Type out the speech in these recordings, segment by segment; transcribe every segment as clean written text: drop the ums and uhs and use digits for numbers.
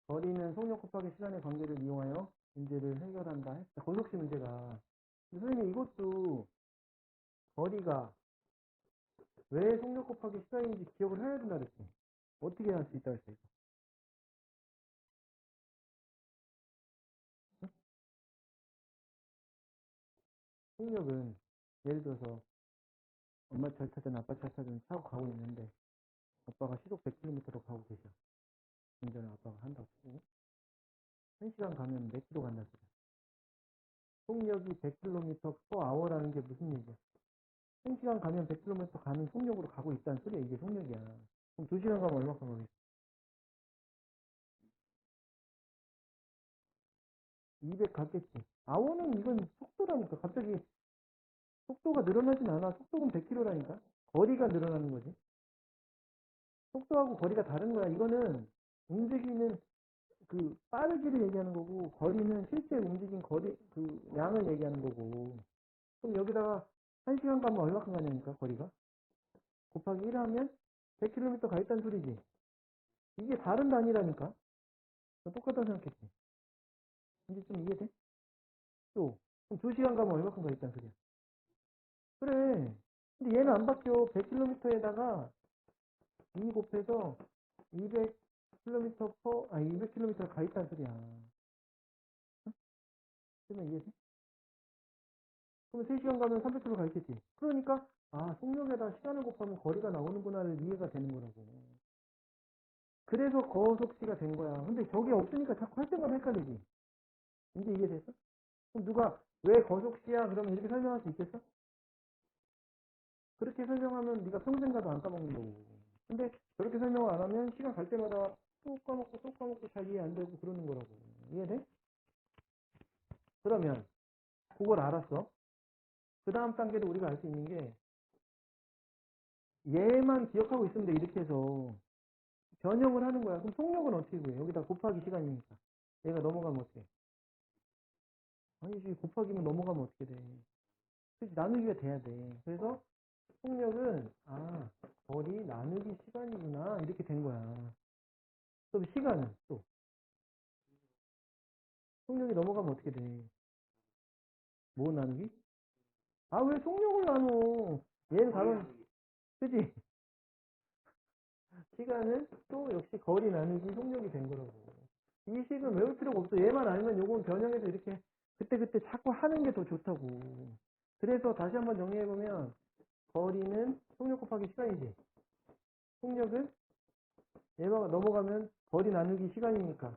거리는 속력 곱하기 시간의 관계를 이용하여 문제를 해결한다 했다. 거속시 문제가. 선생님 이것도 거리가 왜 속력 곱하기 시간인지 기억을 해야 된다 그랬지. 어떻게 할 수 있다 그랬어. 응? 속력은 예를 들어서 엄마 차 타든 아빠 차 타든 타고 가고 있는데 아빠가 시속 100km로 가고 계셔. 운전을 아빠가 한다고 치고 1시간 가면 몇 킬로 간다 소리야. 속력이 100km/h라는 게 무슨 얘기야? 1시간 가면 100km 가는 속력으로 가고 있다는 소리야. 이게 속력이야. 그럼 2시간 가면 얼마큼 가겠어? 200 갔겠지. 아워는 이건 속도라니까. 갑자기 속도가 늘어나진 않아. 속도는 100km라니까. 거리가 늘어나는 거지. 속도하고 거리가 다른 거야. 이거는 움직이는 그 빠르기를 얘기하는 거고, 거리는 실제 움직인 거리 그 양을 얘기하는 거고. 그럼 여기다가 1시간 가면 얼마큼 가냐니까 거리가. 곱하기 1 하면 100km 가 있다는 소리지. 이게 다른 단위라니까. 똑같다고 생각했지. 이제 좀 이해돼? 또 그럼 2시간 가면 얼마큼 가 있다는 소리야. 그래. 근데 얘는 안 바뀌어. 100km에다가 2 곱해서 200km 퍼, 200km 가 있다는 소리야. 그러면 이해돼? 그러면 3시간 가면 300km 가 있겠지. 그러니까, 속력에다 시간을 곱하면 거리가 나오는구나를 이해가 되는 거라고. 그래서 거속시가 된 거야. 근데 저게 없으니까 자꾸 할 때마다 헷갈리지. 이제 이해됐어? 그럼 누가, 왜 거속시야? 그러면 이렇게 설명할 수 있겠어? 그렇게 설명하면 네가 평생 가도 안 까먹는 거고. 근데 저렇게 설명을 안 하면 시간 갈 때마다 또 까먹고 잘 이해 안 되고 그러는 거라고. 이해돼? 그러면 그걸 알았어. 그 다음 단계로 우리가 알 수 있는 게 얘만 기억하고 있으면 돼. 이렇게 해서 변형을 하는 거야. 그럼 속력은 어떻게 구해? 여기다 곱하기 시간이니까. 얘가 넘어가면 어떻게 해? 아니지. 곱하기면 넘어가면 어떻게 돼? 그치, 나누기가 돼야 돼. 그래서 속력은 거리 나누기 시간이구나. 이렇게 된 거야. 그럼 시간은 또 속력이 넘어가면 어떻게 돼? 뭐 나누기? 왜 속력을 나눠? 얘는 다른, 그지? 시간은 또 역시 거리 나누기 속력이 된 거라고. 이 식은 외울 필요가 없어. 얘만 알면 요건 변형해서 이렇게 그때그때 자꾸 하는 게 더 좋다고. 그래서 다시 한번 정리해보면 거리는 속력 곱하기 시간이지. 속력은 얘가 넘어가면 거리 나누기 시간이니까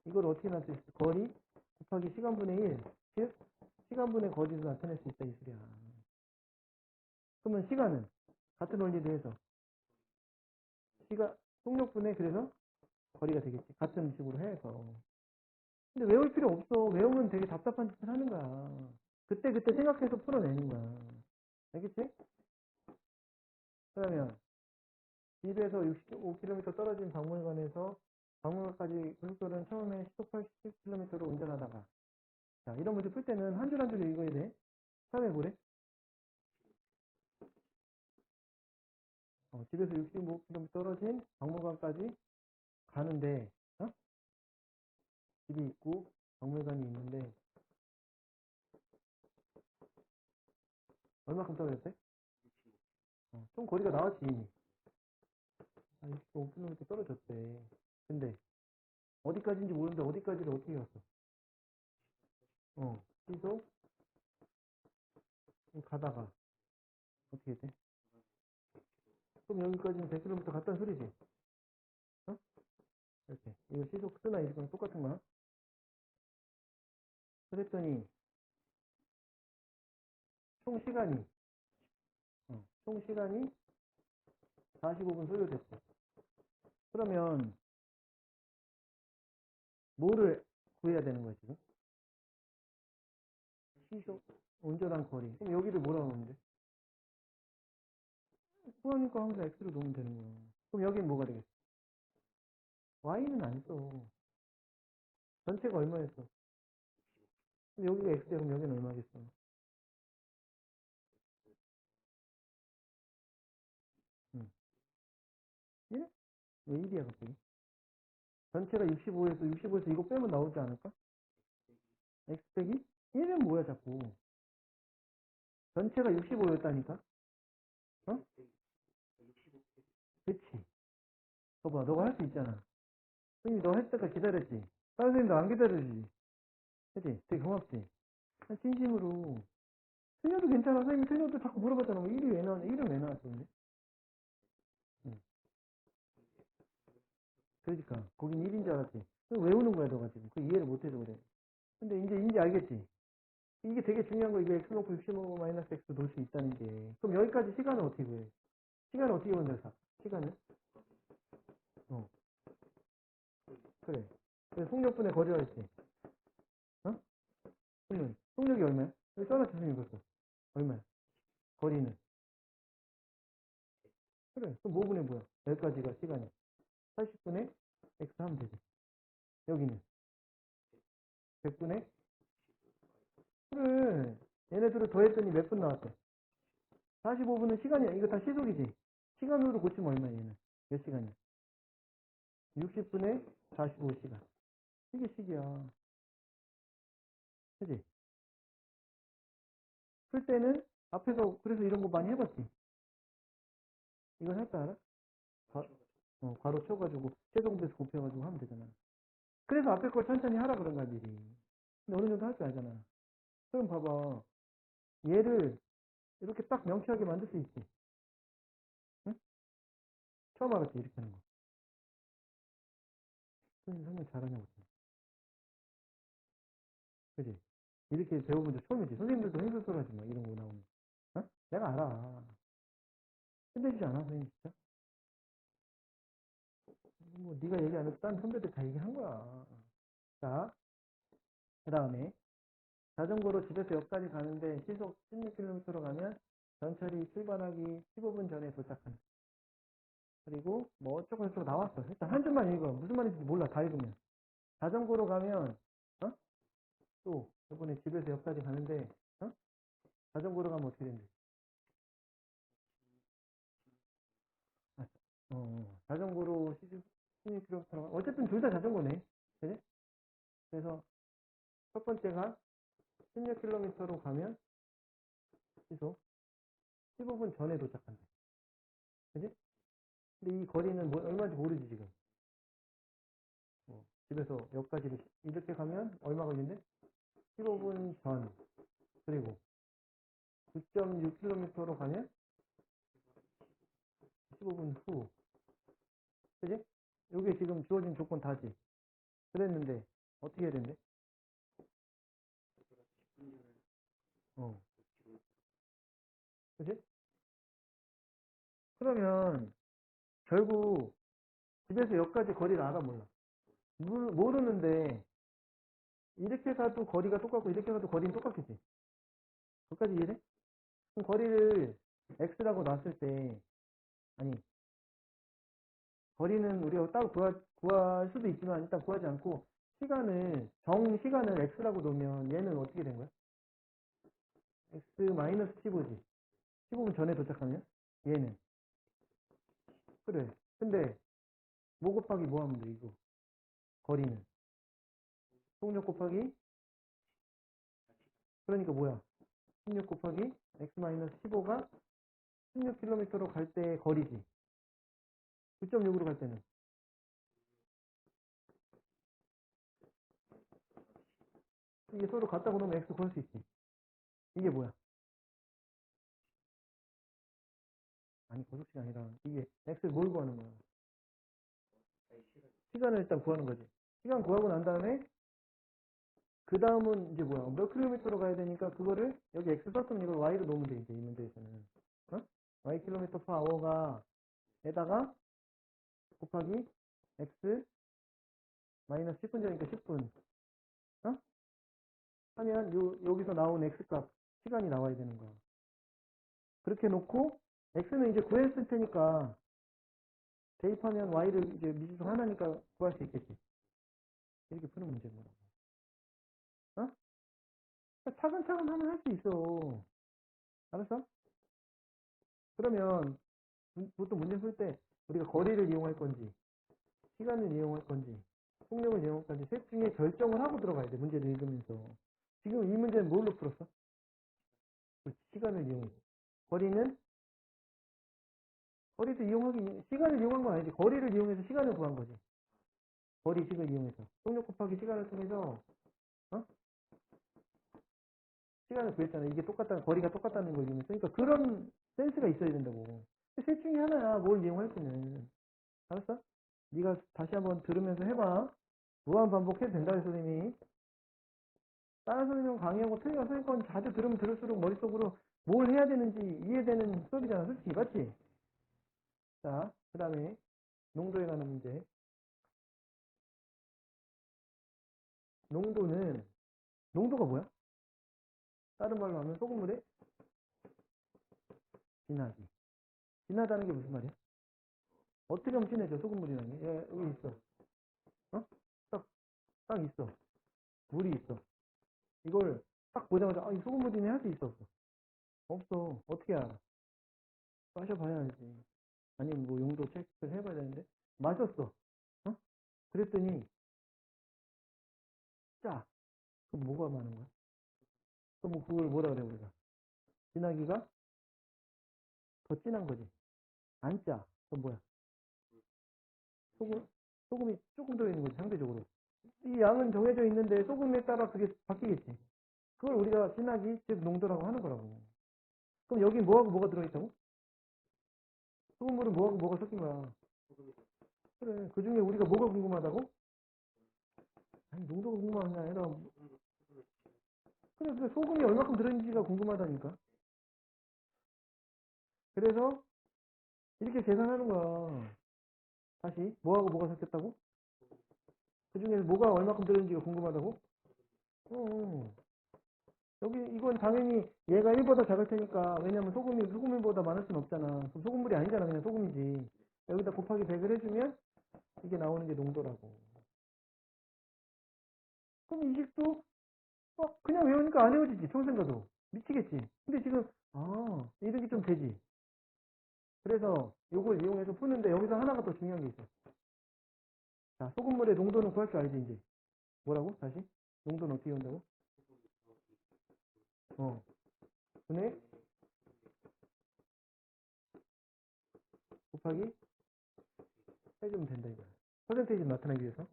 이걸 어떻게 나타낼 수 있어? 거리 곱하기 시간분의 1. 즉 시간분의 거리로 나타낼 수 있다 이 소리야. 그러면 시간은 같은 원리로 해서 시간 속력분의 그래서 거리가 되겠지. 같은 식으로 해서. 근데 외울 필요 없어. 외우면 되게 답답한 짓을 하는 거야. 그때 생각해서 풀어내는 거야. 알겠지? 그러면 집에서 65km 떨어진 박물관에서 박물관까지 고속도로는 처음에 시속 80km로 운전하다가 자 이런 문제 풀 때는 한 줄 한 줄 읽어야 돼. 처음에 뭐래? 집에서 65km 떨어진 박물관까지 가는데 집이 있고 박물관이 있는데 얼마큼 떨어졌대? 좀 거리가 나왔지. 65km 떨어졌대. 근데 어디까지인지 모르는데 어디까지를 어떻게 갔어? 시속 가다가 어떻게 돼? 그럼 여기까지는 100km 갔다는 소리지? 어? 이렇게 이거 시속 쓰나 이거랑 똑같은 거야? 그랬더니 총 시간이 총 시간이 45분 소요됐어. 그러면 뭐를 구해야 되는 거야 지금? 시속 운전한 거리. 그럼 여기를 뭐라고 하면 돼? 구하니까 항상 x로 놓으면 되는 거야. 그럼 여기는 뭐가 되겠어? y는 안 써. 전체가 얼마였어? 그럼 여기가 x야. 그럼 여기는 얼마겠어? 1? 왜 1이야 갑자기? 전체가 65에서 이거 빼면 나오지 않을까? x 빼기 1은 뭐야 자꾸. 전체가 65였다니까? 어? 그치. 봐봐, 너가 할 수 있잖아. 선생님이 너 할 때까지 기다렸지? 다른 선생님도 안 기다려주지. 그치? 되게 고맙지? 진심으로. 틀려도 괜찮아. 선생님이 틀려도 자꾸 물어봤잖아. 뭐 1이 왜 나왔냐? 1은 왜 나왔던데? 응. 그러니까. 거긴 1인 줄 알았지. 그럼 외우는 거야, 너가 지금. 그 이해를 못해서 그래. 근데 이제 알겠지? 이게 되게 중요한 거, 이게 x 놓고 65 마이너스 x 놓을 수 있다는 게. 그럼 여기까지 시간을 어떻게 구해? 시간을 어떻게 만들어? 시간을? 어, 그래. 그래서 속력분의 거리가 있지. 어? 속력이 얼마야? 여기 써놨지, 이것도. 얼마야? 거리는. 그래. 그럼 뭐분의 뭐야? 여기까지가 시간이. 80분의 x 하면 되지. 여기는. 100분의? 그래. 얘네들을 더했더니 몇 분 나왔대? 45분은 시간이야. 이거 다 시속이지. 시간으로 고치면 얼마야, 얘는? 몇 시간이야? 60분의 45시간. 이게 식이야. 그지? 풀 때는 앞에서 그래서 이런 거 많이 해봤지. 이건 할 줄 알아? 괄호 쳐가지고 최종배수 곱해가지고 하면 되잖아. 그래서 앞에 걸 천천히 하라 그런 거야 미리. 근데 어느 정도 할 줄 알잖아. 그럼 봐봐. 얘를 이렇게 딱 명쾌하게 만들 수 있지. 응? 처음 알았지 이렇게 하는 거. 선생님 설명 잘하냐고. 그지? 이렇게 배워본 적 처음이지. 선생님들도 행설설 하지 마. 이런 거 나오면. 어? 내가 알아. 힘들지 않아 선생님 진짜? 뭐 네가 얘기 안 해도 딴 선배들 다 얘기한 거야. 자, 그 다음에 자전거로 집에서 역까지 가는데 시속 16km로 가면 전철이 출발하기 15분 전에 도착한다. 그리고 뭐 어쩌고 저쩌고 나왔어. 일단 한 줄만 읽어. 무슨 말인지 몰라. 다 읽으면. 자전거로 가면 어? 또 이번에 집에서 역까지 가는데 어? 자전거로 가면 어떻게 된대? 아, 자전거로 16km로 가면 어쨌든 둘 다 자전거네. 그지? 그래서 첫 번째가 16km로 가면 시속 15분 전에 도착한다. 그지? 근데 이 거리는 뭐, 얼마인지 모르지 지금. 집에서 역까지 이렇게 가면 얼마 걸린대? 15분 전. 그리고 9.6km로 가면 15분 후. 그지? 요게 지금 주어진 조건 다지. 그랬는데 어떻게 해야 된대? 어. 그지? 그러면 결국 집에서 역까지 거리를 알아 몰라. 모르는데 이렇게 가도 거리가 똑같고 이렇게 가도 거리는 똑같겠지. 그것까지 이해돼? 그럼 거리를 x라고 놨을 때 아니 거리는 우리가 따로 구할 수도 있지만 일단 구하지 않고 정시간을 x라고 놓으면 얘는 어떻게 된 거야? x 마이너스 15지. 15분 전에 도착하면 얘는 그래. 근데 뭐 곱하기 뭐 하면 돼 이거 거리는 속력 곱하기 그러니까 뭐야 16 곱하기 x 마이너스 15가 16km로 갈 때의 거리지. 9.6으로 갈 때는 이게 서로 같다고 놓으면 x 구할 수 있지. 이게 뭐야? 아니 거속시가 아니라 이게 x를 뭘 구하는 거야? 시간을 일단 구하는 거지. 시간 구하고 난 다음에 그 다음은 이제 뭐야? 몇 킬로미터로 가야 되니까 그거를 여기 x 썼으면 이걸 y로 놓으면 돼 이제 이 문제에서는 어? y 킬로미터 per hour가 에다가 곱하기 x 마이너스 10분 전이니까 10분 어? 하면 여기서 나온 x 값 시간이 나와야 되는 거야. 그렇게 놓고 x는 이제 구했을 테니까 대입하면 y를 이제 미지수 하나니까 구할 수 있겠지. 이렇게 푸는 문제인 거라고. 어? 차근차근 하면 할 수 있어. 알았어? 그러면 보통 문제 풀 때 우리가 거리를 이용할 건지 시간을 이용할 건지 속력을 이용까지 셋 중에 결정을 하고 들어가야 돼. 문제를 읽으면서. 지금 이 문제는 뭘로 풀었어? 시간을 이용해서. 거리는 거리도 이용하기 시간을 이용한 건 아니지. 거리를 이용해서 시간을 구한 거지. 거리식을 이용해서. 속력 곱하기 시간을 통해서 어? 시간을 구했잖아. 이게 똑같다는 거리가 똑같다는 걸 이용해서. 그러니까 그런 센스가 있어야 된다고. 셋 중에 하나야. 뭘 이용할 때는. 알았어? 네가 다시 한번 들으면서 해봐. 무한 반복해도 된다, 선생님이. 다른 선생님 강의하고 틀리가 선생님 건 자주 들으면 들을수록 머릿속으로 뭘 해야 되는지 이해되는 수업이잖아. 솔직히. 맞지? 자, 그 다음에 농도에 관한 문제. 농도가 뭐야? 다른 말로 하면 소금물의 진하기. 진하다는 게 무슨 말이야? 어떻게 하면 진해져, 소금물이라는 게? 예, 여기 있어. 어? 딱 있어. 물이 있어. 이걸 딱 보자마자, 아, 이 소금물이네 할 수 있어, 없어? 없어. 어떻게 알아? 마셔봐야 알지. 아니면 뭐 용도 체크를 해봐야 되는데. 마셨어. 어? 그랬더니, 짜. 그럼 뭐가 많은 거야? 그럼 뭐 그걸 뭐라 그래, 우리가? 진하기가 더 진한 거지. 안 짜. 그럼 뭐야? 소금, 소금이 조금 더 있는 거지, 상대적으로. 이 양은 정해져 있는데 소금에 따라 그게 바뀌겠지. 그걸 우리가 진하기, 즉 농도라고 하는 거라고. 그럼 여기 뭐하고 뭐가 들어있다고? 소금물은 뭐하고 뭐가 섞인 거야. 그래, 그 중에 우리가 뭐가 궁금하다고? 아니, 농도가 궁금한 게 아니라, 그래, 소금이 얼마큼 들어있는지가 궁금하다니까. 그래서 이렇게 계산하는 거야. 다시, 뭐하고 뭐가 섞였다고? 그 중에서 뭐가 얼마큼 들어있는지가 궁금하다고? 어, 여기, 이건 당연히 얘가 1보다 작을 테니까, 왜냐면 소금이 소금물보다 많을 순 없잖아. 그럼 소금물이 아니잖아. 그냥 소금이지. 여기다 곱하기 100을 해주면 이게 나오는 게 농도라고. 그럼 이 식도 그냥 외우니까 안 외워지지. 평생 가도. 미치겠지. 근데 지금, 이런 게 좀 되지. 그래서 요걸 이용해서 푸는데 여기서 하나가 더 중요한 게 있어. 자, 소금물의 농도는 구할 줄 알지, 이제. 뭐라고? 다시? 농도는 어떻게 한다고? 분의 곱하기 해주면 된다, 이거야. 퍼센테이지 나타내기 위해서.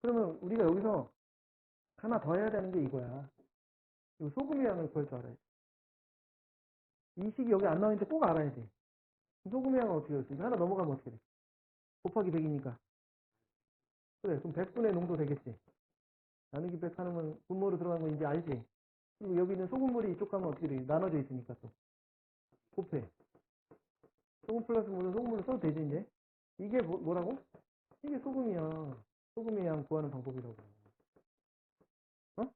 그러면 우리가 여기서 하나 더 해야 되는 게 이거야. 이 소금의 양을 구할 줄 알아야 돼. 이 식이 여기 안 나오는데 꼭 알아야 돼. 소금의 양은 어떻게 할수 있어? 하나 넘어가면 어떻게 돼? 곱하기 100이니까. 그래, 그럼 100분의 농도 되겠지. 나누기 100 하는 건 분모로 들어가는 거 이제 알지? 그리고 여기는 소금물이 이쪽 가면 어떻게 돼? 나눠져 있으니까 또. 곱해. 소금 플러스 물은 소금물로 써도 되지, 이제? 이게 뭐라고? 이게 소금이야. 소금의 양 구하는 방법이라고. 어?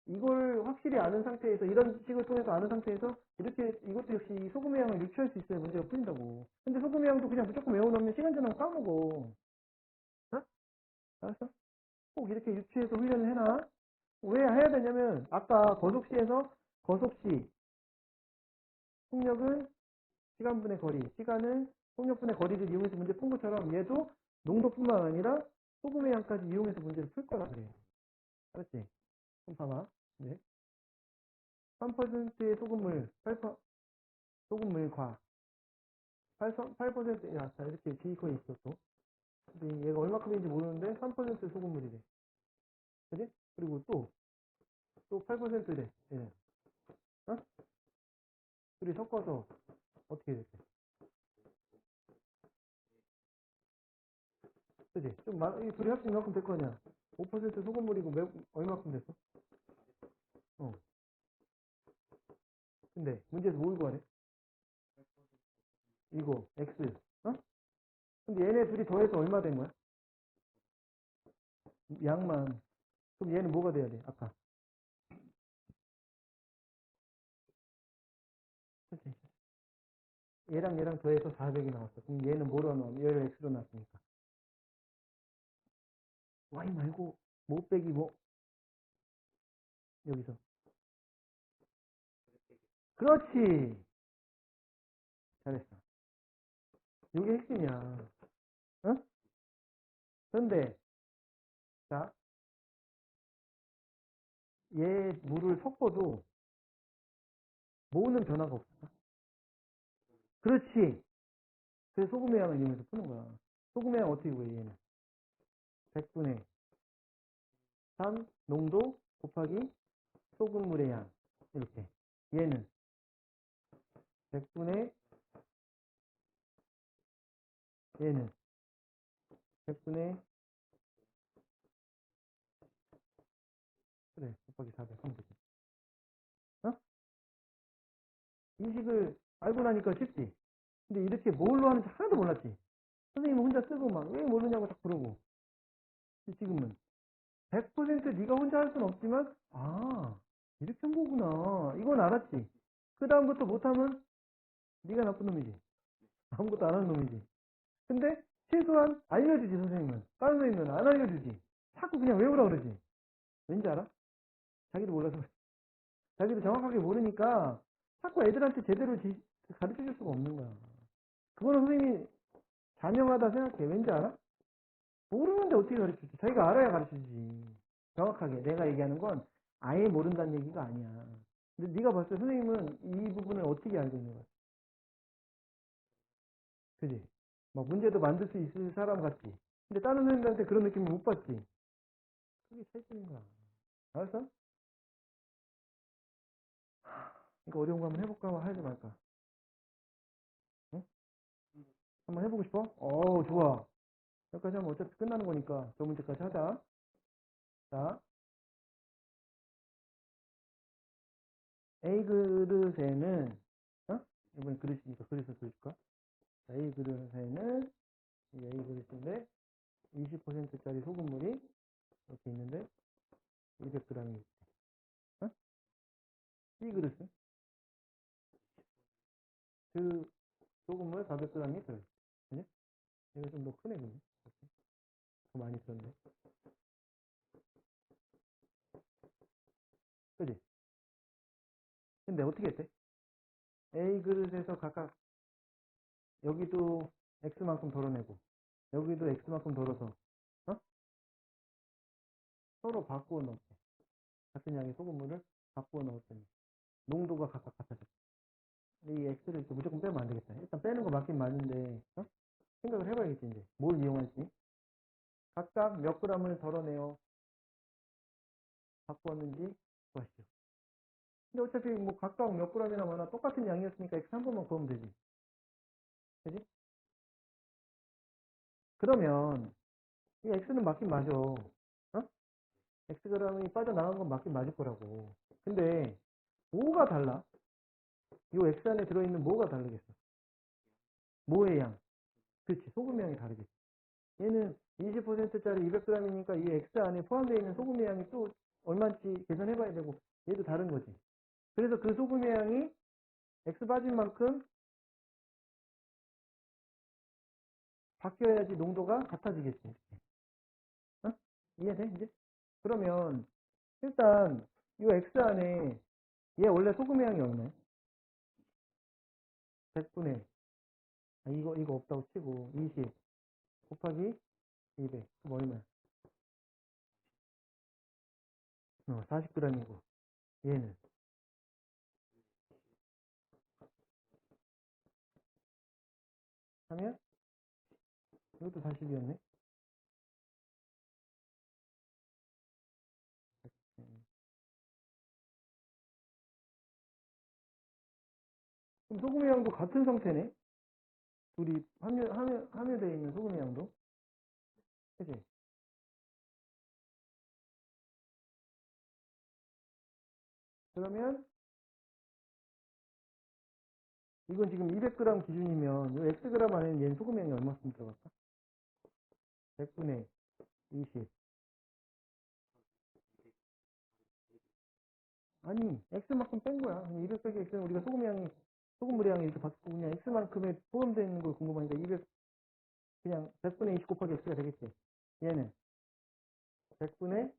이걸 확실히 아는 상태에서, 이런 식을 통해서 아는 상태에서, 이렇게, 이것도 역시 소금의 양을 유추할 수 있어야 문제가 풀린다고. 근데 소금의 양도 그냥 무조건 외워놓으면 시간 지나면 까먹어. 어? 알았어? 꼭 이렇게 유추해서 훈련을 해놔. 왜 해야 되냐면, 아까 거속시에서, 거속시, 속력은 시간분의 거리, 시간은 속력분의 거리를 이용해서 문제 푼 것처럼 얘도 농도뿐만 아니라 소금의 양까지 이용해서 문제를 풀 거라 그래요. 알았지? 그럼 봐봐. 네. 3%의 소금물, 8%, 소금물과 8%, 야, 자, 이렇게 비거에 있어, 또. 근데 얘가 얼마큼인지 모르는데 3% 소금물이래. 그지? 그리고 또 8%래. 얘는. 어? 둘이 섞어서 어떻게 될게? 그지? 좀 이 둘이 합치면 이만큼 될 거 아니야? 5% 소금물이고 얼마큼 됐어? 어. 근데 문제에서 뭘 구하래? 이거 X. 어? 근데 얘네 둘이 더해서 얼마 된 거야? 양만. 그럼 얘는 뭐가 돼야 돼? 아까. 그치? 얘랑 더해서 400이 나왔어. 그럼 얘는 뭐로 나오면 얘를 X로 나왔으니까. Y 말고 못 빼기 여기서. 그렇지. 잘했어. 이게 핵심이야. 어? 그런데 자, 얘 물을 섞어도 모으는 변화가 없어. 그렇지. 그래서 소금의 양을 이용해서 푸는 거야. 소금의 양 어떻게 구해, 얘는? 100분의 3 농도 곱하기 소금물의 양. 이렇게. 얘는 100분의, 얘는 100분의, 그래, 곱하기 400 하면 되지. 어? 이 식을 알고 나니까 쉽지. 근데 이렇게 뭘로 하는지 하나도 몰랐지. 선생님은 혼자 쓰고 막 왜 모르냐고 딱 그러고. 지금은 100% 네가 혼자 할 수는 없지만 아 이렇게 한 거구나. 이건 알았지. 그 다음부터 못하면 네가 나쁜 놈이지. 아무것도 안 하는 놈이지. 근데 최소한 알려주지 선생님은. 다른 선생님은 안 알려주지. 자꾸 그냥 외우라 그러지. 왠지 알아? 자기도 몰라서 그래. 자기도 정확하게 모르니까 자꾸 애들한테 제대로 가르쳐 줄 수가 없는 거야. 그거는 선생님이 자명하다 생각해. 왠지 알아? 모르는데 어떻게 가르쳐주지? 자기가 알아야 가르쳐주지. 정확하게. 내가 얘기하는 건 아예 모른다는 얘기가 아니야. 근데 네가 봤을 때 선생님은 이 부분을 어떻게 알고 있는 거야? 그지? 막 문제도 만들 수 있을 사람 같지? 근데 다른 선생님들한테 그런 느낌을 못 받지? 그게 차이점인 거야. 알았어? 이거 어려운 거 한번 해볼까? 하지 말까? 응? 한번 해보고 싶어? 좋아. 여기까지 하면 어차피 끝나는 거니까 저 문제까지 하자. 자, A 그릇에는 어? 이번엔 그릇이니까 그릇을 그릴까? A 그릇에는 이 A 그릇인데 20%짜리 소금물이 이렇게 있는데 200g이 어? B 그릇은 그 소금물 400g이 들어있어. 그지? 이거 좀 더 크네 근데 더 많이 썼네. 그지? 근데 어떻게 했대? A 그릇에서 각각 여기도 X만큼 덜어내고 여기도 X만큼 덜어서 어? 서로 바꾸어 넣었대. 같은 양의 소금물을 바꾸어 넣었더니 농도가 각각 같아졌대. 이 X를 또 무조건 빼면 안 되겠다. 일단 빼는 거 맞긴 맞는데 어? 생각을 해봐야겠지 이제 뭘 이용할지. 각각 몇 g을 덜어내어 바꾸었는지 구하시오. 근데 어차피 뭐 각각 몇 g이나 많아 똑같은 양이었으니까 X 한 번만 구하면 되지. 그지? 그러면 이 X는 맞긴 맞아. 어? Xg이 빠져나간 건 맞긴 맞을 거라고. 근데 뭐가 달라? 이 X 안에 들어있는 뭐가 다르겠어? 뭐의 양? 그렇지. 소금의 양이 다르겠지. 얘는 20%짜리 200g이니까 이 X 안에 포함되어 있는 소금의 양이 또 얼마인지 계산해봐야 되고 얘도 다른 거지. 그래서 그 소금의 양이 X 빠진 만큼 바뀌어야지 농도가 같아지겠지. 어? 이해돼? 이제? 그러면 일단 이 X 안에 얘 원래 소금의 양이 얼마야? 100분의 이거 없다고 치고 20 곱하기 200 그럼 얼마야? 40g이고 얘는 하면 이것도 40이었네. 그럼 소금의 양도 같은 상태네. 둘이 함유되어 있는 소금의 양도. 그치? 그러면 이건 지금 200g 기준이면 이 Xg 안에는 얘는 소금의 양이 얼마큼 들어갈까? 100분의 20. 아니, X만큼 뺀 거야. 200 빼기 X는 우리가 소금물의 양이 이렇게 바뀌고 그냥 X만큼에 포함되어 있는 걸 궁금하니까 200, 그냥 100분의 20 곱하기 X가 되겠지. 얘는 100분의,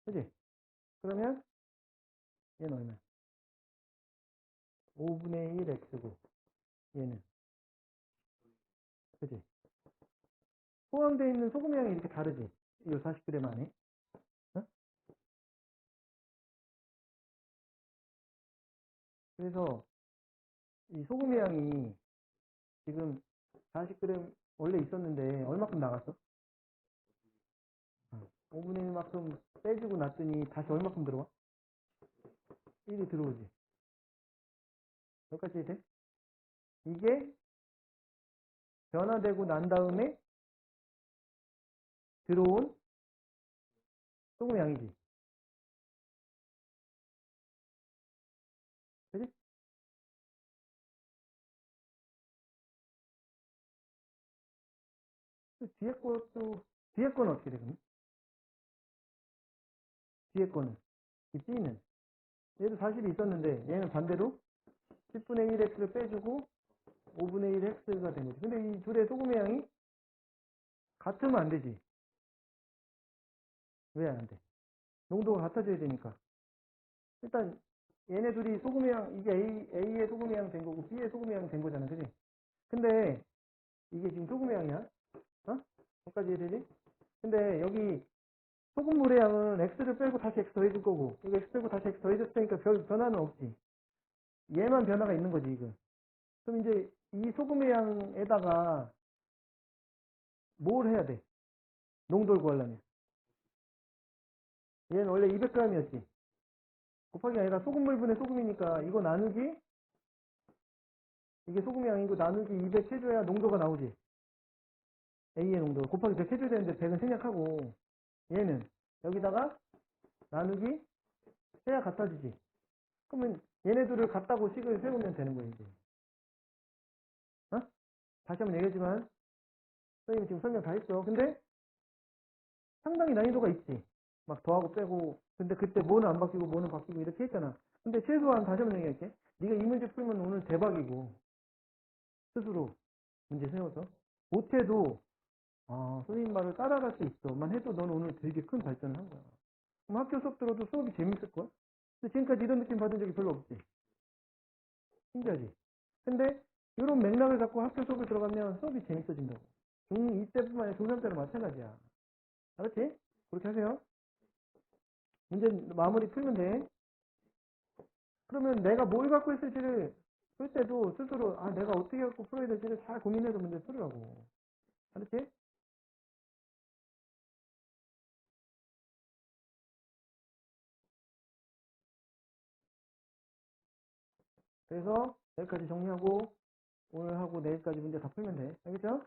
그지? 그러면 얘는 얼마야? 5분의 1 X고, 얘는. 그지? 포함되어 있는 소금 양이 이렇게 다르지. 이 40g 안에. 어? 그래서 이 소금 양이 지금 40g 원래 있었는데 얼마큼 나갔어? 5분의 1만큼 빼주고 놨더니 다시 얼마큼 들어와? 1이 들어오지. 여기까지 돼? 이게 변화되고 난 다음에 들어온 소금 양이지. 그지? 뒤에 것도, 뒤에 거는 어떻게 되거든? 뒤에 거는. 이 B는. 얘도 40이 있었는데, 얘는 반대로 10분의 1x를 빼주고 5분의 1x가 된 거지. 근데 이 둘의 소금의 양이 같으면 안 되지. 왜 안 돼? 농도가 같아져야 되니까. 일단, 얘네 둘이 소금의 양, 이게 A의 소금의 양 된 거고, B의 소금의 양 된 거잖아. 그지? 근데, 이게 지금 소금의 양이야. 어? 여기까지 이해되지? 근데 여기 소금물의 양은 x를 빼고 다시 x 더해줄 거고, 이거 x 빼고 다시 x 더해줬을 테니까 별 변화는 없지. 얘만 변화가 있는 거지, 이거. 그럼 이제 이 소금의 양에다가 뭘 해야 돼? 농도를 구하려면. 얘는 원래 200g이었지. 곱하기 아니라 소금물분의 소금이니까 이거 나누기, 이게 소금의 양이고 나누기 200 해줘야 농도가 나오지. A의 농도. 곱하기 100 해줘야 되는데 100은 생략하고, 얘는 여기다가 나누기 해야 같아지지. 그러면 얘네들을 같다고 식을 세우면 되는 거예요, 이제. 어? 다시 한번 얘기하지만, 선생님 지금 설명 다 했어. 근데 상당히 난이도가 있지. 막 더하고 빼고. 근데 그때 뭐는 안 바뀌고 뭐는 바뀌고 이렇게 했잖아. 근데 최소한 다시 한번 얘기할게. 네가 이 문제 풀면 오늘 대박이고, 스스로 문제 세워서. 못해도, 아, 선생님 말을 따라갈 수 있어만 해도 너는 오늘 되게 큰 발전을 한 거야. 그럼 학교 수업 들어도 수업이 재밌을걸? 근데 지금까지 이런 느낌 받은 적이 별로 없지. 신기하지? 근데 이런 맥락을 갖고 학교 수업을 들어가면 수업이 재밌어진다고. 중2 때뿐만 아니라 중3 때도 마찬가지야. 알았지? 그렇게 하세요. 문제 마무리 풀면 돼. 그러면 내가 뭘 갖고 있을지를 풀 때도 스스로 아 내가 어떻게 갖고 풀어야 될지를 잘 고민해서 문제 풀으라고. 알았지? 그래서 여기까지 정리하고 오늘 하고 내일까지 문제 다 풀면 돼. 알겠죠?